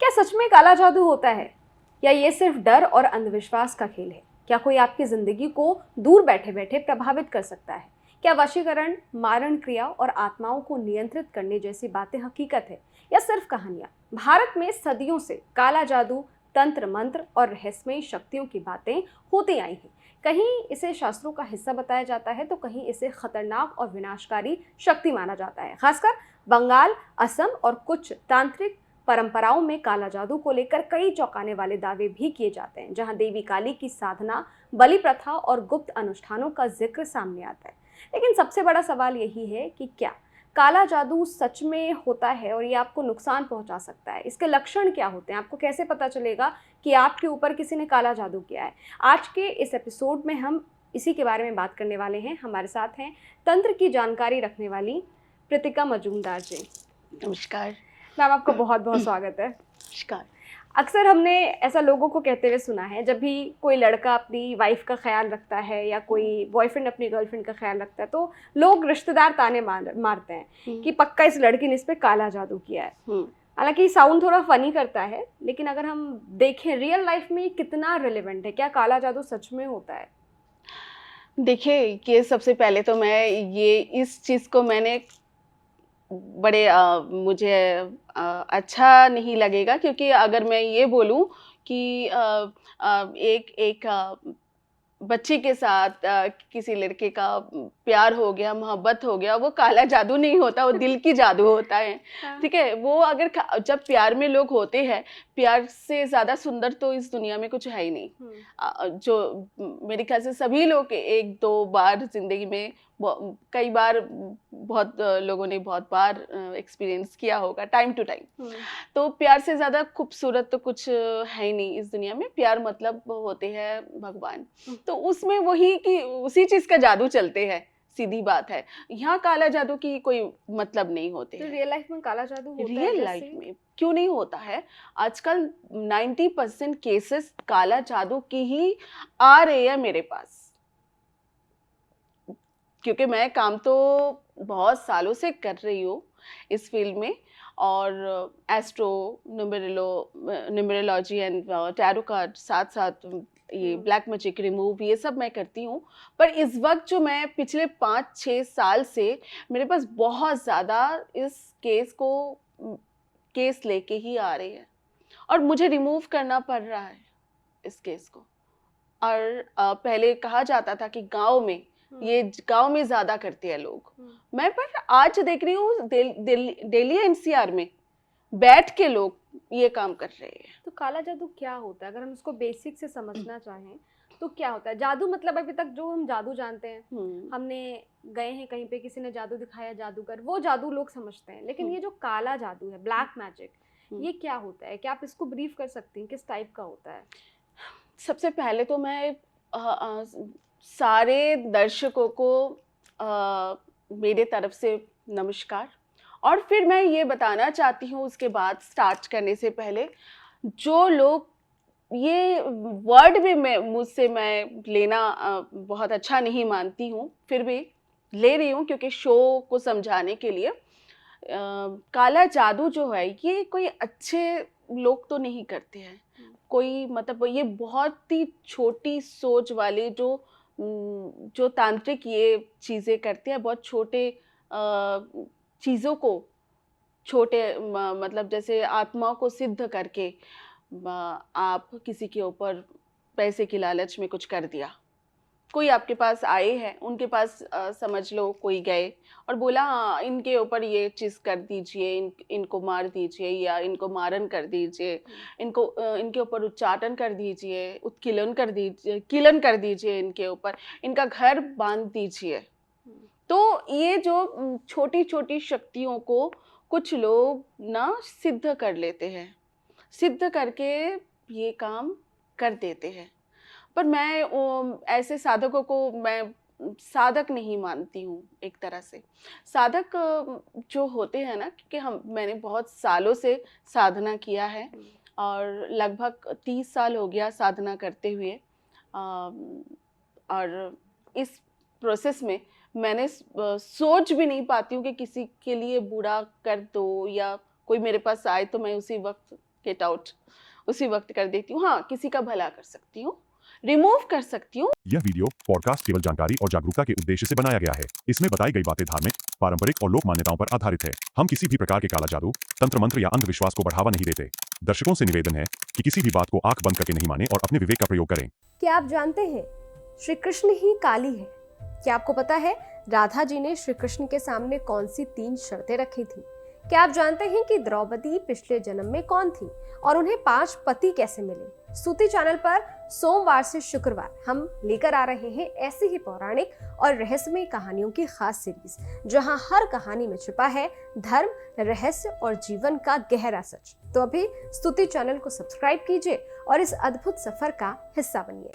क्या सच में काला जादू होता है या ये सिर्फ डर और अंधविश्वास का खेल है? क्या कोई आपकी जिंदगी को दूर बैठे बैठे प्रभावित कर सकता है? क्या वशीकरण, मारण क्रिया और आत्माओं को नियंत्रित करने जैसी बातें हकीकत है या सिर्फ कहानियां? भारत में सदियों से काला जादू, तंत्र मंत्र और रहस्यमयी शक्तियों की बातें होती आई हैं। कहीं इसे शास्त्रों का हिस्सा बताया जाता है तो कहीं इसे खतरनाक और विनाशकारी शक्ति माना जाता है। खासकर बंगाल, असम और कुछ तांत्रिक परंपराओं में काला जादू को लेकर कई चौंकाने वाले दावे भी किए जाते हैं, जहां देवी काली की साधना, बलि प्रथा और गुप्त अनुष्ठानों का जिक्र सामने आता है। लेकिन सबसे बड़ा सवाल यही है कि क्या काला जादू सच में होता है और ये आपको नुकसान पहुंचा सकता है? इसके लक्षण क्या होते हैं? आपको कैसे पता चलेगा कि आपके ऊपर किसी ने काला जादू किया है? आज के इस एपिसोड में हम इसी के बारे में बात करने वाले हैं। हमारे साथ हैं तंत्र की जानकारी रखने वाली प्रीतिका मजूमदार जी। नमस्कार। मैम, आपका बहुत बहुत स्वागत है। नमस्कार। अक्सर हमने ऐसा लोगों को कहते हुए सुना है, जब भी कोई लड़का अपनी वाइफ का ख्याल रखता है या कोई बॉयफ्रेंड अपनी गर्लफ्रेंड का ख्याल रखता है तो लोग रिश्तेदार ताने मारते हैं कि पक्का इस लड़की ने इस पे काला जादू किया है। हालांकि साउंड थोड़ा फनी करता है, लेकिन अगर हम देखें रियल लाइफ में ये कितना रिलेवेंट है? क्या काला जादू सच में होता है? देखिए, ये सबसे पहले तो मैं ये इस चीज़ को मैंने बड़े मुझे अच्छा नहीं लगेगा, क्योंकि अगर मैं ये बोलूँ कि एक एक बच्चे के साथ किसी लड़के का प्यार हो गया, मोहब्बत हो गया, वो काला जादू नहीं होता, वो दिल की जादू होता है। हाँ। ठीक है? वो अगर जब प्यार में लोग होते हैं, प्यार से ज़्यादा सुंदर तो इस दुनिया में कुछ है ही नहीं। जो मेरे ख्याल से सभी लोग 1-2 बार ज़िंदगी में कई बार बहुत लोगों ने बहुत बार एक्सपीरियंस किया होगा टाइम टू टाइम। तो प्यार से ज़्यादा खूबसूरत तो कुछ है ही नहीं इस दुनिया में। प्यार मतलब होते हैं भगवान। तो उसमें वही कि उसी चीज़ का जादू चलते हैं, सीधी बात है। यहाँ काला जादू की कोई मतलब नहीं होते तो हैं। रियल लाइफ में काला जादू होता है रियल लाइफ में क्यों नहीं होता है? आजकल 90% केसेस काला जादू की ही आ रहे हैं मेरे पास। क्योंकि मैं काम तो बहुत सालों से कर रही हूँ इस फील्ड में, और astro, numerology and tarot card, साथ-साथ ये ब्लैक मैजिक रिमूव, ये सब मैं करती हूँ। पर इस वक़्त जो मैं पिछले 5-6 साल से मेरे पास बहुत ज़्यादा इस केस लेके ही आ रहे हैं, और मुझे रिमूव करना पड़ रहा है इस केस को। और पहले कहा जाता था कि ये गांव में ज्यादा करते हैं लोग। मैं पर आज देख रही हूँ दिल्ली एनसीआर में बैठ के लोग ये काम कर रहे हैं। तो काला जादू क्या होता है? अगर हम उसको बेसिक से समझना चाहें तो क्या होता है जादू? मतलब अभी तक जो हम जादू जानते हैं, हमने गए हैं कहीं पे, किसी ने जादू दिखाया, जादूगर, वो जादू लोग समझते हैं। लेकिन ये जो काला जादू है, ब्लैक मैजिक, ये क्या होता है? क्या आप इसको ब्रीफ कर सकती हैं? किस टाइप का होता है? सबसे पहले तो मैं सारे दर्शकों को मेरे तरफ से नमस्कार। और फिर मैं ये बताना चाहती हूँ उसके बाद, स्टार्ट करने से पहले, जो लोग ये वर्ड भी मुझसे मैं लेना बहुत अच्छा नहीं मानती हूँ, फिर भी ले रही हूँ क्योंकि शो को समझाने के लिए। काला जादू जो है ये कोई अच्छे लोग तो नहीं करते हैं। कोई मतलब ये बहुत ही छोटी सोच वाले जो तांत्रिक ये चीज़ें करते हैं, बहुत छोटे चीज़ों को, छोटे मतलब जैसे आत्माओं को सिद्ध करके आप किसी के ऊपर पैसे की लालच में कुछ कर दिया। कोई आपके पास आए हैं, उनके पास समझ लो कोई गए और बोला हाँ इनके ऊपर ये चीज़ कर दीजिए, इनको मार दीजिए या इनको मारन कर दीजिए, इनके ऊपर उच्चाटन कर दीजिए, उत्कीलन कर दीजिए, कीलन कर दीजिए, इनके ऊपर इनका घर बांध दीजिए। तो ये जो छोटी छोटी शक्तियों को कुछ लोग ना सिद्ध कर लेते हैं, सिद्ध करके ये काम कर देते हैं। पर मैं ऐसे साधकों को मैं साधक नहीं मानती हूँ। एक तरह से साधक जो होते हैं ना, क्योंकि मैंने बहुत सालों से साधना किया है और लगभग 30 साल हो गया साधना करते हुए। और इस प्रोसेस में मैंने सोच भी नहीं पाती हूँ कि किसी के लिए बुरा कर दो या कोई मेरे पास आए तो मैं उसी वक्त गेट आउट उसी वक्त कर देती हूँ। हाँ, किसी का भला कर सकती हूँ, रिमूव कर सकती हूँ। यह वीडियो पॉडकास्ट केवल जानकारी और जागरूकता के उद्देश्य से बनाया गया है। इसमें बताई गई बातें धार्मिक, पारंपरिक और लोक मान्यताओं पर आधारित है। हम किसी भी प्रकार के काला जादू, तंत्र मंत्र या अंधविश्वास को बढ़ावा नहीं देते। दर्शकों से निवेदन है कि किसी भी बात को आंख बंद करके नहीं माने और अपने विवेक का प्रयोग करें। क्या आप जानते हैं श्री कृष्ण ही काली है? क्या आपको पता है राधा जी ने श्री कृष्ण के सामने कौन सी 3 शर्तें रखी थी? क्या आप जानते हैं कि द्रौपदी पिछले जन्म में कौन थी और उन्हें 5 पति कैसे मिले? स्तुति चैनल पर सोमवार से शुक्रवार हम लेकर आ रहे हैं ऐसी ही पौराणिक और रहस्यमय कहानियों की खास सीरीज, जहां हर कहानी में छिपा है धर्म, रहस्य और जीवन का गहरा सच। तो अभी स्तुति चैनल को सब्सक्राइब कीजिए और इस अद्भुत सफर का हिस्सा बनिए।